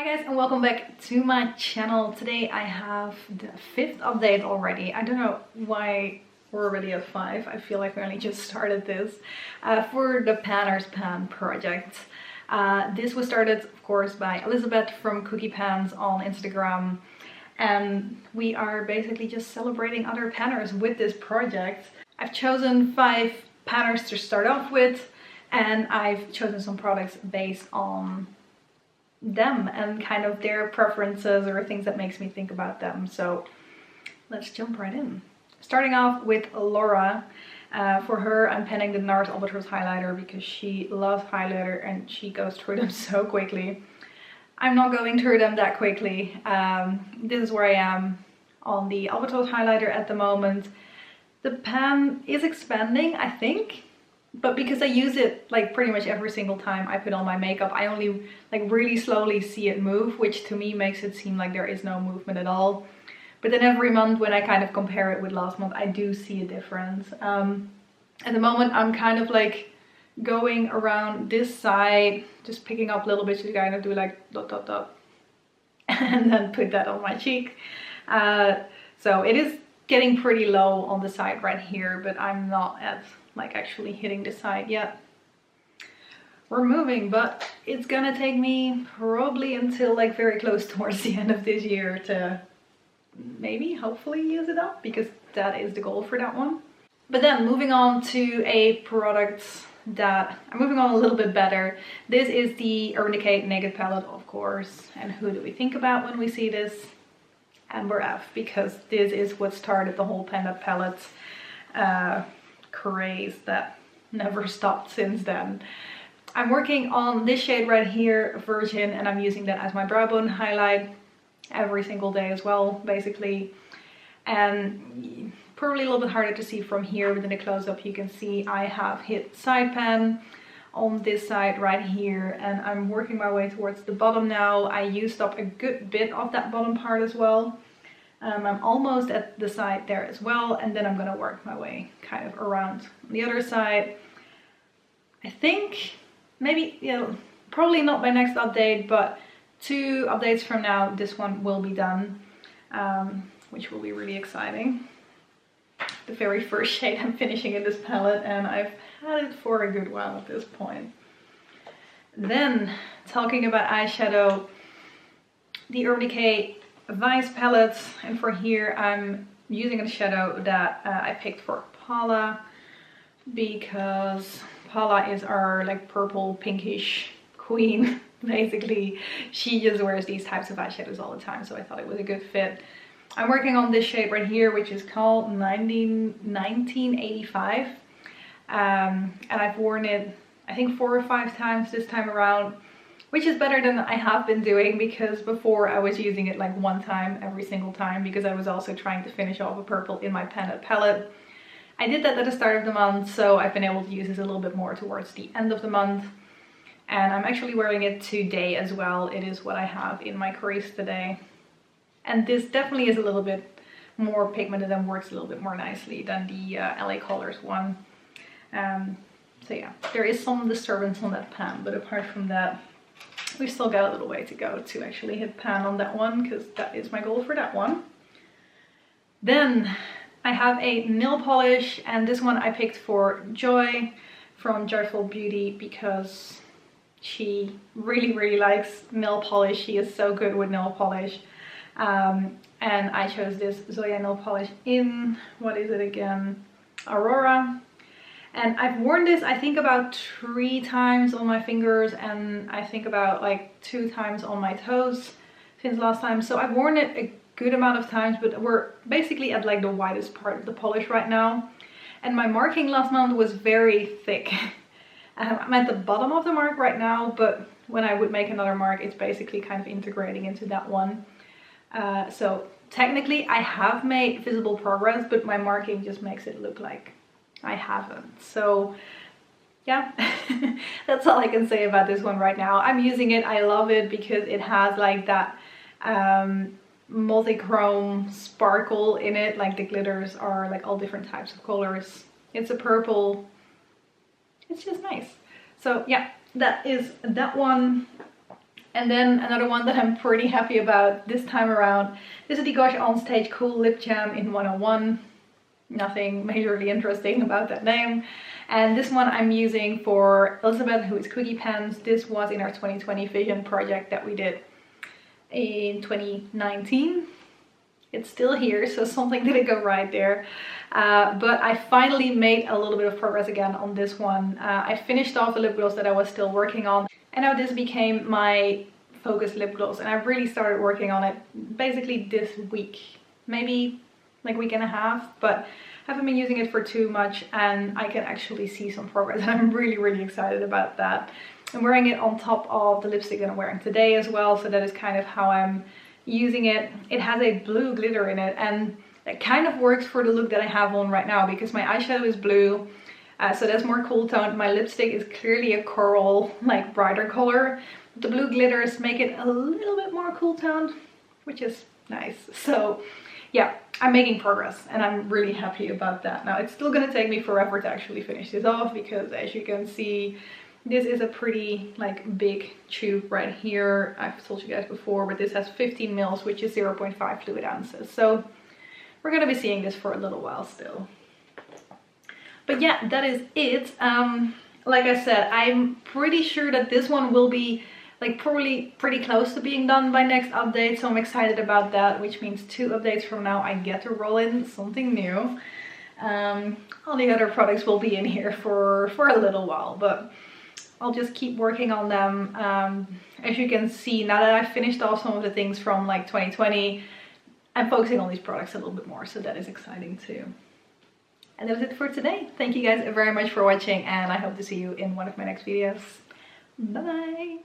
guys, and welcome back to my channel. Today I have the 5th update already. I don't know why we're already at 5. I feel like we only just started this for the Nars pan project. This was started, of course, by Elisabeth from Cookie Pans on Instagram, and we are basically just celebrating other panners with this project. I've chosen 5 panners to start off with, and I've chosen some products based on them and kind of their preferences or things that makes me think about them. So let's jump right in. Starting off with Aurora. For her, I'm penning the Nars Albatros highlighter because she loves highlighter and she goes through them so quickly. I'm not going through them that quickly. This is where I am on the Albatros highlighter at the moment. The pan is expanding, I think, but because I use it like pretty much every single time I put on my makeup, I only like really slowly see it move, which to me makes it seem like there is no movement at all. But then every month when I kind of compare it with last month, I do see a difference. At the moment I'm kind of like going around this side, just picking up little bits to kind of do like dot dot dot and then put that on my cheek. So it is getting pretty low on the side right here, but I'm not at like actually hitting the side yet. We're moving, but it's gonna take me probably until like very close towards the end of this year to maybe hopefully use it up, because that is the goal for that one. But then moving on to a product that I'm moving on a little bit better. This is the Decay Naked Palette, of course. And who do we think about when we see this? Amber F, because this is what started the whole Panda palettes craze that never stopped since then. I'm working on this shade right here, Virgin, and I'm using that as my brow bone highlight every single day as well, basically. And probably a little bit harder to see from here, but in the close-up you can see I have hit side pan on this side right here, and I'm working my way towards the bottom now. I used up a good bit of that bottom part as well. I'm almost at the side there as well, and then I'm gonna work my way kind of around the other side. I think maybe, yeah, probably not by next update, but 2 updates from now this one will be done, which will be really exciting. The very first shade I'm finishing in this palette, and I've had it for a good while at this point. Then, talking about eyeshadow, the Decay Vice palette, and for here I'm using a shadow that I picked for Paula, because Paula is our like purple pinkish queen. Basically, she just wears these types of eyeshadows all the time, so I thought it was a good fit. I'm working on this shade right here, which is called 1985, and I've worn it I think 4 or 5 times this time around, which is better than I have been doing, because before I was using it like 1 time every single time, because I was also trying to finish off a purple in my Panda palette. I did that at the start of the month, so I've been able to use this a little bit more towards the end of the month. And I'm actually wearing it today as well. It is what I have in my crease today. And this definitely is a little bit more pigmented and works a little bit more nicely than the LA Colors one. So yeah, there is some disturbance on that pan, but apart from that, we've still got a little way to go to actually hit pan on that one, because that is my goal for that one. Then I have a nail polish, and this one I picked for Joy from Joyful Beauty, because she really likes nail polish. She is so good with nail polish. And I chose this Zoya nail polish in, what is it again? Aurora. And I've worn this I think about 3 times on my fingers, and I think about like 2 times on my toes since last time. So I've worn it a good amount of times, but we're basically at like the widest part of the polish right now. And my marking last month was very thick. I'm at the bottom of the mark right now, but when I would make another mark, it's basically kind of integrating into that one. So technically I have made visible progress, but my marking just makes it look like I haven't. So yeah, that's all I can say about this one right now. I'm using it, I love it, because it has like that multi-chrome sparkle in it. Like the glitters are like all different types of colors. It's a purple. It's just nice. So yeah, that is that one. And then another one that I'm pretty happy about this time around. This is the Gosh On Stage Cool Lip Jam in 101. Nothing majorly interesting about that name. And this one I'm using for Elisabeth, who is Cookie Pens. This was in our 2020 vision project that we did in 2019. It's still here, so something didn't go right there. But I finally made a little bit of progress again on this one. I finished off the lip gloss that I was still working on, and now this became my focus lip gloss, and I've really started working on it basically this week, maybe like a week and a half, but I haven't been using it for too much, and I can actually see some progress, and I'm really excited about that. I'm wearing it on top of the lipstick that I'm wearing today as well, so that is kind of how I'm using it. It has a blue glitter in it, and that kind of works for the look that I have on right now because my eyeshadow is blue, so that's more cool toned. My lipstick is clearly a coral, like brighter color. The blue glitters make it a little bit more cool toned, which is nice. So yeah, I'm making progress and I'm really happy about that. Now it's still gonna take me forever to actually finish this off because, as you can see, this is a pretty like big tube right here. I've told you guys before, but this has 15 mils, which is 0.5 fluid ounces. So we're gonna be seeing this for a little while still. But yeah, that is it. Like I said, I'm pretty sure that this one will be like probably pretty close to being done by next update, so I'm excited about that, which means 2 updates from now I get to roll in something new. All the other products will be in here for a little while, but I'll just keep working on them. As you can see, now that I've finished off some of the things from like 2020, I'm focusing on these products a little bit more, so that is exciting too. And that was it for today. Thank you guys very much for watching, and I hope to see you in one of my next videos. Bye bye!